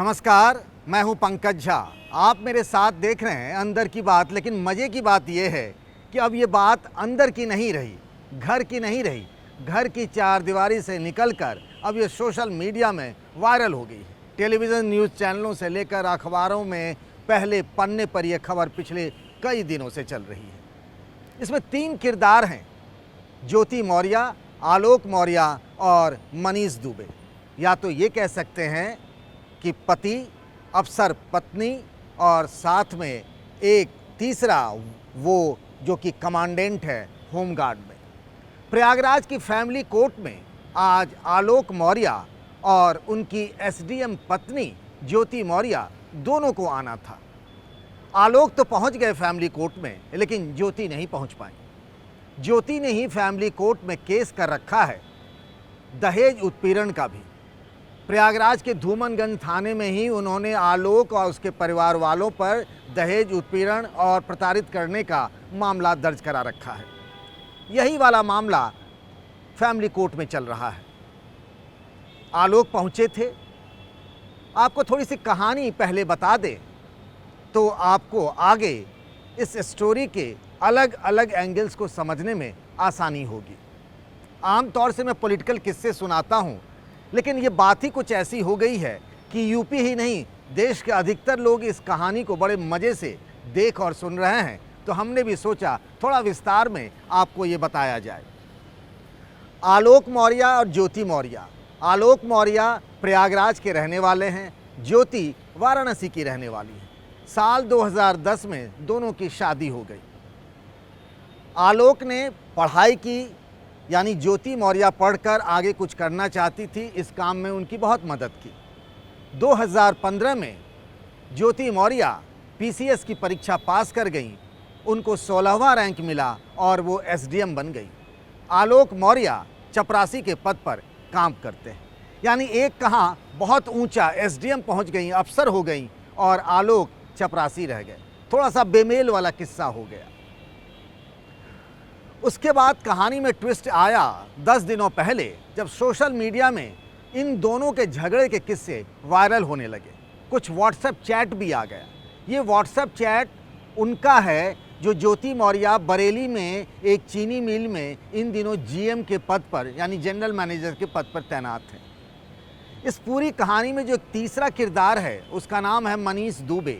नमस्कार, मैं हूं पंकज झा। आप मेरे साथ देख रहे हैं अंदर की बात। लेकिन मज़े की बात यह है कि अब ये बात अंदर की नहीं रही, घर की नहीं रही, घर की चारदीवारी से निकलकर अब ये सोशल मीडिया में वायरल हो गई है। टेलीविज़न न्यूज़ चैनलों से लेकर अखबारों में पहले पन्ने पर यह खबर पिछले कई दिनों से चल रही है। इसमें 3 किरदार हैं, ज्योति मौर्य, आलोक मौर्य और मनीष दुबे। या तो ये कह सकते हैं कि पति, अफसर पत्नी और साथ में एक तीसरा वो जो कि कमांडेंट है होमगार्ड में। प्रयागराज की फैमिली कोर्ट में आज आलोक मौर्य और उनकी एसडीएम पत्नी ज्योति मौर्य दोनों को आना था। आलोक तो पहुंच गए फैमिली कोर्ट में, लेकिन ज्योति नहीं पहुंच पाई। ज्योति ने ही फैमिली कोर्ट में केस कर रखा है दहेज उत्पीड़न का भी। प्रयागराज के धूमनगंज थाने में ही उन्होंने आलोक और उसके परिवार वालों पर दहेज उत्पीड़न और प्रताड़ित करने का मामला दर्ज करा रखा है। यही वाला मामला फैमिली कोर्ट में चल रहा है। आलोक पहुंचे थे। आपको थोड़ी सी कहानी पहले बता दें तो आपको आगे इस स्टोरी के अलग अलग एंगल्स को समझने में आसानी होगी। आमतौर से मैं पॉलिटिकल किस्से सुनाता हूं, लेकिन ये बात ही कुछ ऐसी हो गई है कि यूपी ही नहीं, देश के अधिकतर लोग इस कहानी को बड़े मज़े से देख और सुन रहे हैं, तो हमने भी सोचा थोड़ा विस्तार में आपको ये बताया जाए। आलोक मौर्य और ज्योति मौर्य। आलोक मौर्य प्रयागराज के रहने वाले हैं, ज्योति वाराणसी की रहने वाली है। साल 2010 में दोनों की शादी हो गई। आलोक ने पढ़ाई की, यानी ज्योति मौर्य पढ़कर आगे कुछ करना चाहती थी, इस काम में उनकी बहुत मदद की। 2015 में ज्योति मौर्य पीसीएस की परीक्षा पास कर गईं, उनको 16वां रैंक मिला और वो एसडीएम बन गई। आलोक मौर्य चपरासी के पद पर काम करते हैं, यानी एक कहाँ बहुत ऊंचा एसडीएम पहुंच गई, अफसर हो गई, और आलोक चपरासी रह गए। थोड़ा सा बेमेल वाला किस्सा हो गया। उसके बाद कहानी में ट्विस्ट आया 10 दिनों पहले, जब सोशल मीडिया में इन दोनों के झगड़े के किस्से वायरल होने लगे। कुछ व्हाट्सएप चैट भी आ गया। ये व्हाट्सएप चैट उनका है जो ज्योति मौर्य बरेली में एक चीनी मिल में इन दिनों जीएम के पद पर, यानी जनरल मैनेजर के पद पर तैनात हैं। इस पूरी कहानी में जो एक तीसरा किरदार है, उसका नाम है मनीष दुबे।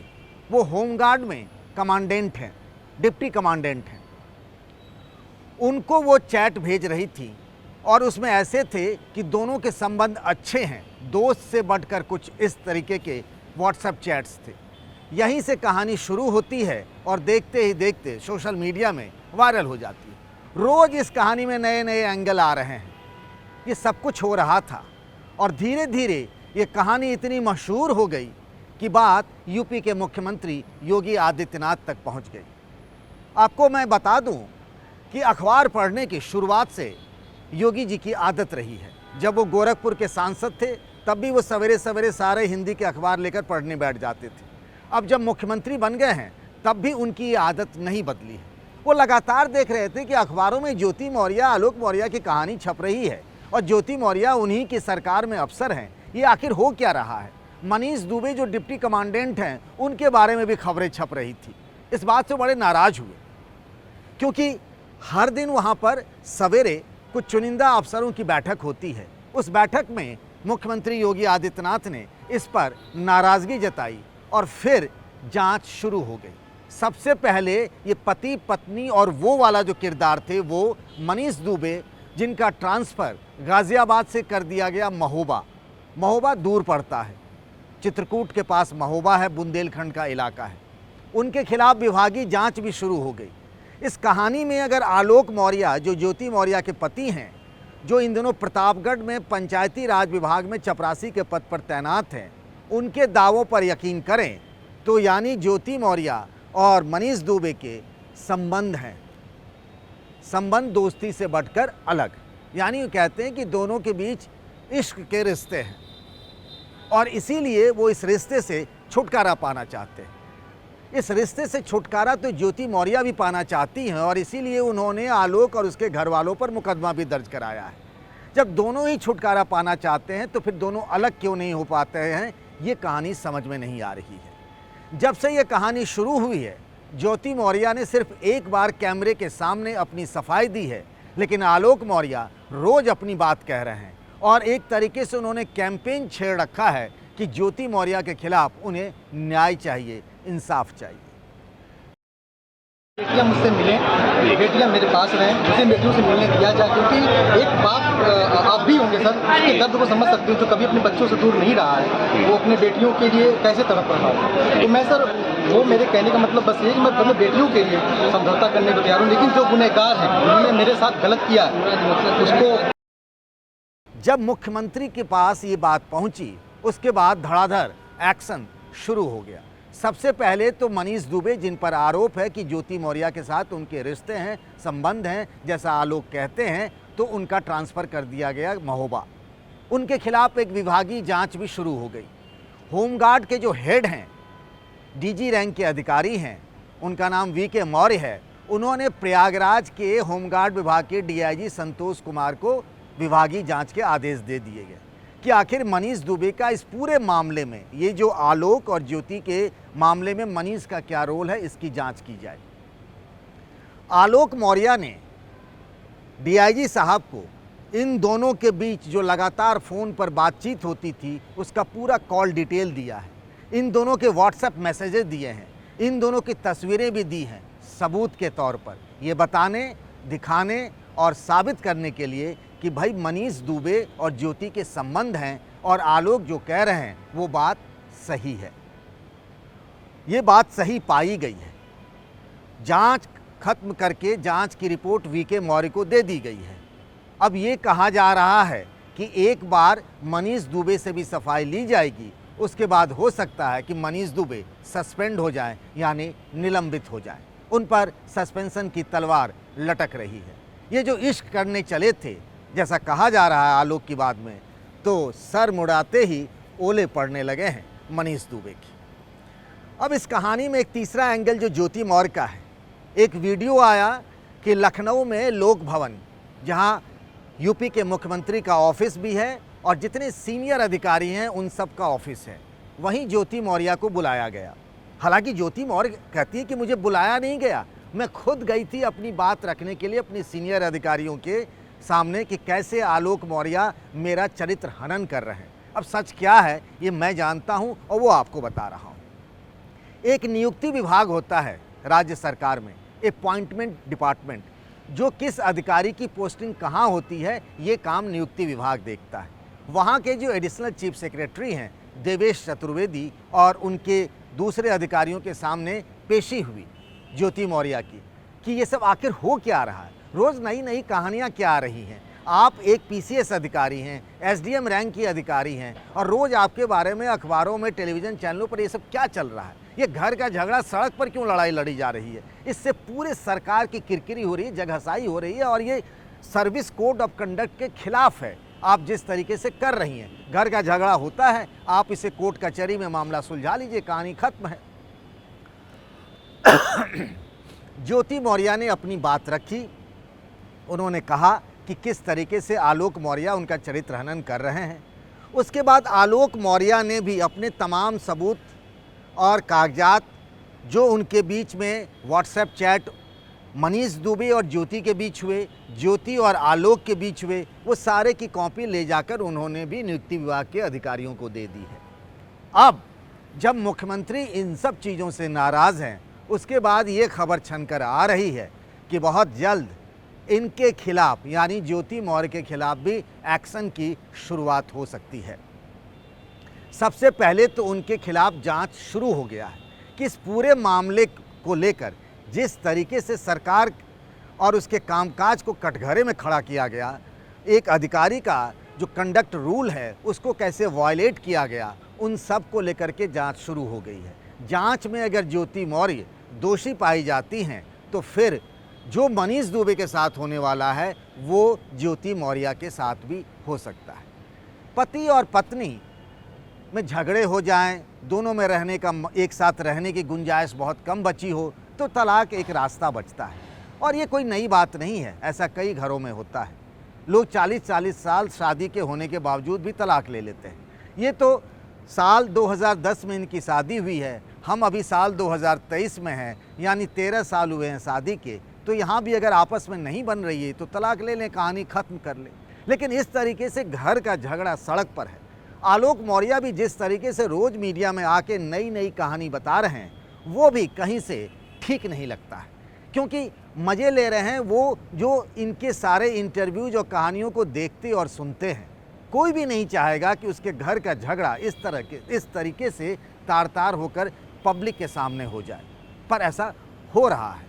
वो होमगार्ड में कमांडेंट हैं, डिप्टी कमांडेंट हैं। उनको वो चैट भेज रही थी और उसमें ऐसे थे कि दोनों के संबंध अच्छे हैं, दोस्त से बढ़कर कुछ इस तरीके के व्हाट्सएप चैट्स थे। यहीं से कहानी शुरू होती है और देखते ही देखते सोशल मीडिया में वायरल हो जाती है। रोज़ इस कहानी में नए नए एंगल आ रहे हैं। ये सब कुछ हो रहा था और धीरे धीरे ये कहानी इतनी मशहूर हो गई कि बात यूपी के मुख्यमंत्री योगी आदित्यनाथ तक पहुंच गई। आपको मैं बता दूं कि अखबार पढ़ने की शुरुआत से योगी जी की आदत रही है। जब वो गोरखपुर के सांसद थे तब भी वो सवेरे सवेरे सारे हिंदी के अखबार लेकर पढ़ने बैठ जाते थे। अब जब मुख्यमंत्री बन गए हैं तब भी उनकी ये आदत नहीं बदली है। वो लगातार देख रहे थे कि अखबारों में ज्योति मौर्य, आलोक मौर्य की कहानी छप रही है और ज्योति मौर्य उन्हीं की सरकार में अफसर हैं। ये आखिर हो क्या रहा है? मनीष दुबे जो डिप्टी कमांडेंट हैं, उनके बारे में भी खबरें छप रही थी। इस बात से बड़े नाराज़ हुए, क्योंकि हर दिन वहाँ पर सवेरे कुछ चुनिंदा अफसरों की बैठक होती है। उस बैठक में मुख्यमंत्री योगी आदित्यनाथ ने इस पर नाराज़गी जताई और फिर जांच शुरू हो गई। सबसे पहले ये पति पत्नी और वो वाला जो किरदार थे, वो मनीष दुबे, जिनका ट्रांसफ़र गाज़ियाबाद से कर दिया गया महोबा। महोबा दूर पड़ता है, चित्रकूट के पास महोबा है, बुंदेलखंड का इलाका है। उनके खिलाफ विभागीय जाँच भी शुरू हो गई। इस कहानी में अगर आलोक मौर्य जो ज्योति मौर्य के पति हैं, जो इन दिनों प्रतापगढ़ में पंचायती राज विभाग में चपरासी के पद पर तैनात हैं, उनके दावों पर यकीन करें तो यानी ज्योति मौर्य और मनीष दुबे के संबंध हैं। संबंध दोस्ती से बढ़कर अलग, यानी कहते हैं कि दोनों के बीच इश्क के रिश्ते हैं और इसीलिए वो इस रिश्ते से छुटकारा पाना चाहते हैं। इस रिश्ते से छुटकारा तो ज्योति मौर्य भी पाना चाहती हैं और इसीलिए उन्होंने आलोक और उसके घर वालों पर मुकदमा भी दर्ज कराया है। जब दोनों ही छुटकारा पाना चाहते हैं तो फिर दोनों अलग क्यों नहीं हो पाते हैं, ये कहानी समझ में नहीं आ रही है। जब से ये कहानी शुरू हुई है, ज्योति मौर्य ने सिर्फ एक बार कैमरे के सामने अपनी सफाई दी है, लेकिन आलोक मौर्य रोज अपनी बात कह रहे हैं और एक तरीके से उन्होंने कैंपेन छेड़ रखा है कि ज्योति मौर्य के खिलाफ उन्हें न्याय चाहिए, इंसाफ चाहिए। बेटियां मुझसे मिलें, बेटियां मेरे पास रहें, मुझे बेटियों से मिलने दिया जाए, क्योंकि एक बाप आप भी होंगे सर, उसके दर्द को समझ सकते हो, जो कभी अपने बच्चों से दूर नहीं रहा है, वो अपने बेटियों के लिए कैसे तड़प रहा है। तो मैं सर, वो मेरे कहने का मतलब बस ये कि मैं अपने बेटियों के लिए समझौता करने को तैयार हूँ, लेकिन जो गुनहगार हैं, उन्होंने मेरे साथ गलत किया उसको। जब मुख्यमंत्री के पास ये बात पहुंची, उसके बाद धड़ाधड़ एक्शन शुरू हो गया। सबसे पहले तो मनीष दुबे, जिन पर आरोप है कि ज्योति मौर्य के साथ उनके रिश्ते हैं, संबंध हैं, जैसा आलोक कहते हैं, तो उनका ट्रांसफ़र कर दिया गया महोबा। उनके खिलाफ एक विभागीय जांच भी शुरू हो गई। होमगार्ड के जो हेड हैं, डीजी रैंक के अधिकारी हैं, उनका नाम वीके मौर्य है, उन्होंने प्रयागराज के होमगार्ड विभाग के डीआईजी संतोष कुमार को विभागीय जांच के आदेश दे दिए गए कि आखिर मनीष दुबे का इस पूरे मामले में, ये जो आलोक और ज्योति के मामले में मनीष का क्या रोल है, इसकी जांच की जाए। आलोक मौर्य ने डीआईजी साहब को इन दोनों के बीच जो लगातार फ़ोन पर बातचीत होती थी, उसका पूरा कॉल डिटेल दिया है। इन दोनों के व्हाट्सएप मैसेजेस दिए हैं, इन दोनों की तस्वीरें भी दी हैं सबूत के तौर पर, ये बताने, दिखाने और साबित करने के लिए कि भाई मनीष दुबे और ज्योति के संबंध हैं और आलोक जो कह रहे हैं वो बात सही है। ये बात सही पाई गई है। जांच खत्म करके जांच की रिपोर्ट वीके मौर्य को दे दी गई है। अब ये कहा जा रहा है कि एक बार मनीष दुबे से भी सफाई ली जाएगी, उसके बाद हो सकता है कि मनीष दुबे सस्पेंड हो जाए, यानी निलंबित हो जाए। उन पर सस्पेंशन की तलवार लटक रही है। ये जो इश्क करने चले थे, जैसा कहा जा रहा है आलोक की बात में, तो सर मुड़ाते ही ओले पड़ने लगे हैं मनीष दुबे की। अब इस कहानी में एक तीसरा एंगल जो ज्योति मौर्य का है। एक वीडियो आया कि लखनऊ में लोक भवन, जहां यूपी के मुख्यमंत्री का ऑफिस भी है और जितने सीनियर अधिकारी हैं उन सब का ऑफिस है, वहीं ज्योति मौर्य को बुलाया गया। हालांकि ज्योति मौर्य कहती है कि मुझे बुलाया नहीं गया, मैं खुद गई थी अपनी बात रखने के लिए अपने सीनियर अधिकारियों के सामने कि कैसे आलोक मौर्य मेरा चरित्र हनन कर रहे हैं। अब सच क्या है ये मैं जानता हूं और वो आपको बता रहा हूं। एक नियुक्ति विभाग होता है राज्य सरकार में, अपॉइंटमेंट डिपार्टमेंट, जो किस अधिकारी की पोस्टिंग कहां होती है ये काम नियुक्ति विभाग देखता है। वहां के जो एडिशनल चीफ सेक्रेटरी हैं देवेश चतुर्वेदी और उनके दूसरे अधिकारियों के सामने पेशी हुई ज्योति मौर्य की कि ये सब आखिर हो क्या रहा है, रोज़ नई नई कहानियाँ क्या आ रही हैं। आप एक पीसीएस अधिकारी हैं, एसडीएम रैंक की अधिकारी हैं और रोज़ आपके बारे में अखबारों में, टेलीविज़न चैनलों पर ये सब क्या चल रहा है। ये घर का झगड़ा सड़क पर क्यों लड़ाई लड़ी जा रही है, इससे पूरे सरकार की किरकिरी हो रही है, जगहसाई हो रही है और ये सर्विस कोड ऑफ कंडक्ट के खिलाफ है। आप जिस तरीके से कर रही हैं, घर का झगड़ा होता है, आप इसे कोर्ट कचहरी में मामला सुलझा लीजिए, कहानी खत्म है। ज्योति मौर्य ने अपनी बात रखी। उन्होंने कहा कि किस तरीके से आलोक मौर्य उनका चरित्र हनन कर रहे हैं। उसके बाद आलोक मौर्य ने भी अपने तमाम सबूत और कागजात जो उनके बीच में व्हाट्सएप चैट मनीष दुबे और ज्योति के बीच हुए, ज्योति और आलोक के बीच हुए, वो सारे की कॉपी ले जाकर उन्होंने भी नियुक्ति विभाग के अधिकारियों को दे दी है। अब जब मुख्यमंत्री इन सब चीज़ों से नाराज़ हैं, उसके बाद ये खबर छनकर आ रही है कि बहुत जल्द इनके खिलाफ, यानी ज्योति मौर्य के खिलाफ भी एक्शन की शुरुआत हो सकती है। सबसे पहले तो उनके खिलाफ जांच शुरू हो गया है कि इस पूरे मामले को लेकर जिस तरीके से सरकार और उसके कामकाज को कटघरे में खड़ा किया गया, एक अधिकारी का जो कंडक्ट रूल है उसको कैसे वायलेट किया गया, उन सब को लेकर के जांच शुरू हो गई है। जांच में अगर ज्योति मौर्य दोषी पाई जाती हैं तो फिर जो मनीष दुबे के साथ होने वाला है वो ज्योति मौर्य के साथ भी हो सकता है। पति और पत्नी में झगड़े हो जाएं, दोनों में रहने का, एक साथ रहने की गुंजाइश बहुत कम बची हो तो तलाक एक रास्ता बचता है। और ये कोई नई बात नहीं है, ऐसा कई घरों में होता है। लोग 40-40 साल शादी के होने के बावजूद भी तलाक ले लेते हैं। ये तो साल 2010 में इनकी शादी हुई है, हम अभी साल 2023 में हैं, यानी 13 साल हुए हैं शादी के। तो यहाँ भी अगर आपस में नहीं बन रही है तो तलाक ले लें, कहानी ख़त्म कर लें। लेकिन इस तरीके से घर का झगड़ा सड़क पर है। आलोक मौर्य भी जिस तरीके से रोज़ मीडिया में आके नई नई कहानी बता रहे हैं, वो भी कहीं से ठीक नहीं लगता है, क्योंकि मज़े ले रहे हैं वो जो इनके सारे इंटरव्यूज और कहानियों को देखते और सुनते हैं। कोई भी नहीं चाहेगा कि उसके घर का झगड़ा इस तरीके से तार तार होकर पब्लिक के सामने हो जाए, पर ऐसा हो रहा है।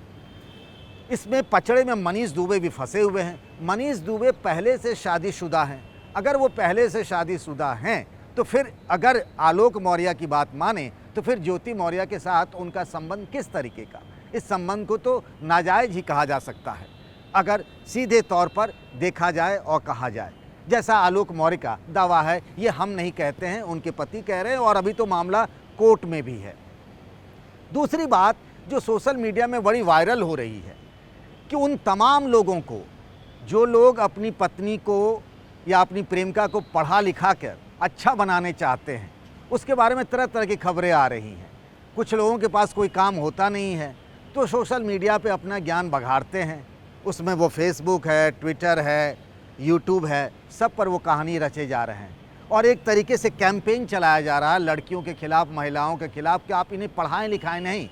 इसमें पचड़े में मनीष दुबे भी फंसे हुए हैं। मनीष दुबे पहले से शादीशुदा हैं। अगर वो पहले से शादीशुदा हैं तो फिर अगर आलोक मौर्य की बात माने तो फिर ज्योति मौर्य के साथ उनका संबंध किस तरीके का? इस संबंध को तो नाजायज़ ही कहा जा सकता है, अगर सीधे तौर पर देखा जाए और कहा जाए। जैसा आलोक मौर्य का दावा है, ये हम नहीं कहते हैं, उनके पति कह रहे हैं, और अभी तो मामला कोर्ट में भी है। दूसरी बात जो सोशल मीडिया में बड़ी वायरल हो रही है कि उन तमाम लोगों को, जो लोग अपनी पत्नी को या अपनी प्रेमिका को पढ़ा लिखा कर अच्छा बनाने चाहते हैं, उसके बारे में तरह तरह की खबरें आ रही हैं। कुछ लोगों के पास कोई काम होता नहीं है तो सोशल मीडिया पे अपना ज्ञान बघाड़ते हैं। उसमें वो फेसबुक है, ट्विटर है, यूट्यूब है, सब पर वो कहानी रचे जा रहे हैं। और एक तरीके से कैंपेन चलाया जा रहा है लड़कियों के खिलाफ, महिलाओं के खिलाफ, कि आप इन्हें पढ़ाएं लिखाएं नहीं।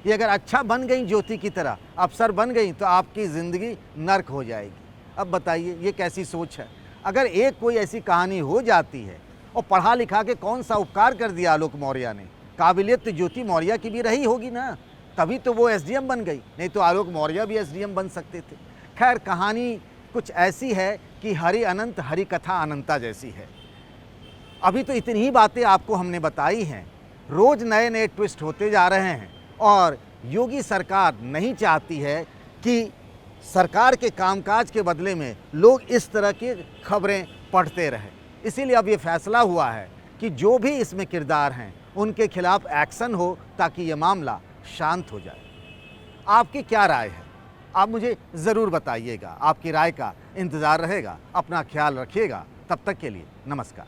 ये अगर अच्छा बन गई, ज्योति की तरह अफसर बन गई, तो आपकी ज़िंदगी नर्क हो जाएगी। अब बताइए ये कैसी सोच है? अगर एक कोई ऐसी कहानी हो जाती है, और पढ़ा लिखा के कौन सा उपकार कर दिया आलोक मौर्य ने? काबिलियत तो ज्योति मौर्य की भी रही होगी ना, तभी तो वो एसडीएम बन गई, नहीं तो आलोक मौर्य भी एसडीएम बन सकते थे। खैर, कहानी कुछ ऐसी है कि हरि अनंत हरि कथा अनंता जैसी है। अभी तो इतनी ही बातें आपको हमने बताई हैं, रोज़ नए नए ट्विस्ट होते जा रहे हैं, और योगी सरकार नहीं चाहती है कि सरकार के कामकाज के बदले में लोग इस तरह की खबरें पढ़ते रहें। इसीलिए अब ये फैसला हुआ है कि जो भी इसमें किरदार हैं उनके खिलाफ एक्शन हो, ताकि ये मामला शांत हो जाए। आपकी क्या राय है? आप मुझे ज़रूर बताइएगा। आपकी राय का इंतज़ार रहेगा। अपना ख्याल रखिएगा। तब तक के लिए नमस्कार।